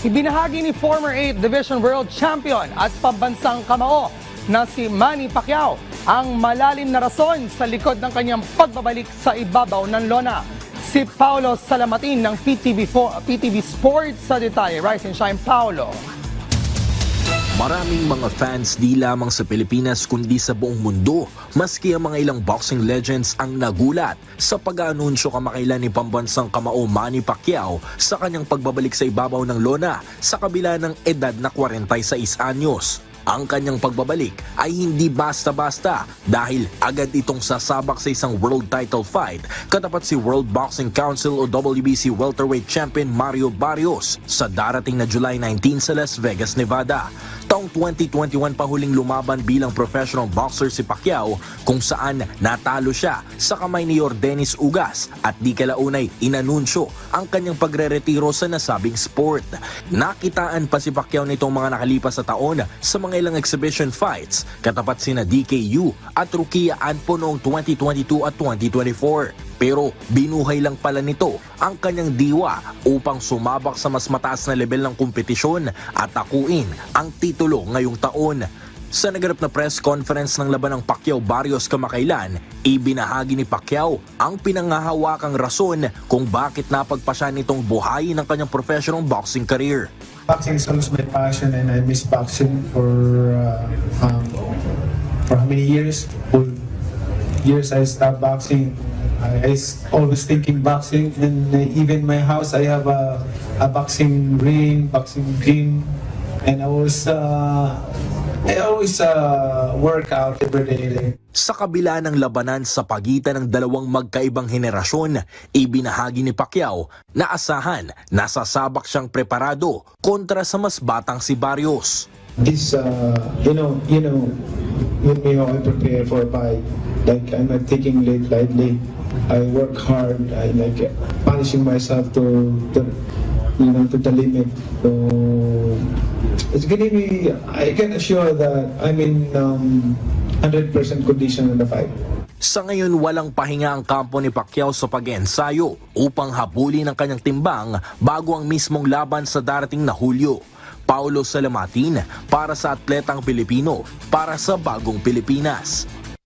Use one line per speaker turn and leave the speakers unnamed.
Ibinahagi ni former 8th Division World Champion at pambansang kamao na si Manny Pacquiao ang malalim na rason sa likod ng kanyang pagbabalik sa ibabaw ng lona. Si Paulo Salamatin ng PTV Sports sa detalye. Rise and shine, Paulo.
Maraming mga fans di lamang sa Pilipinas kundi sa buong mundo, maski ang mga ilang boxing legends ang nagulat sa pag-aanunsyo kamakailan ni pambansang kamao Manny Pacquiao sa kanyang pagbabalik sa ibabaw ng lona sa kabila ng edad na 46 anyos. Ang kanyang pagbabalik ay hindi basta-basta dahil agad itong sasabak sa isang world title fight katapat si World Boxing Council o WBC welterweight champion Mario Barrios sa darating na July 19 sa Las Vegas, Nevada. Taong 2021 pa huling lumaban bilang professional boxer si Pacquiao kung saan natalo siya sa kamay ni Yordenis Ugas at di kalaunay inanunsyo ang kanyang pagre-retiro sa nasabing sport. Nakitaan pa si Pacquiao nitong mga nakalipas sa taon sa mga ilang exhibition fights katapat sina DKU at Rukia Anpo noong 2022 at 2024. Pero binuhay lang pala nito ang kanyang diwa upang sumabak sa mas mataas na level ng kompetisyon at akuin ang titulo ngayong taon. Sa naganap na press conference ng laban ng Pacquiao Barrios kamakailan, ibinahagi ni Pacquiao ang pinangahawakang rason kung bakit napagpasya nitong buhayin ng kanyang professional boxing career.
Boxing is always my passion and I miss boxing for how many years? For years I stopped boxing. I always thinking boxing, and even my house I have a boxing ring, boxing gym, and I always work out every day.
Sa kabila ng labanan sa pagitan ng dalawang magkaibang henerasyon, ibinahagi ni Pacquiao na asahan na sasabak siyang preparado kontra sa mas batang si Barrios.
This, you know, how I prepare for a fight. Like I'm not taking it lightly. I work hard. I like punishing myself to the limit. So it's gonna be. I can assure that I'm in 100% condition in the fight.
Sa ngayon, walang pahinga ang kampo ni Pacquiao sa pag-ensayo upang habulin ang kanyang timbang bago ang mismong laban sa darating na Hulyo. Paulo Salamatin para sa Atletang Pilipino para sa Bagong Pilipinas.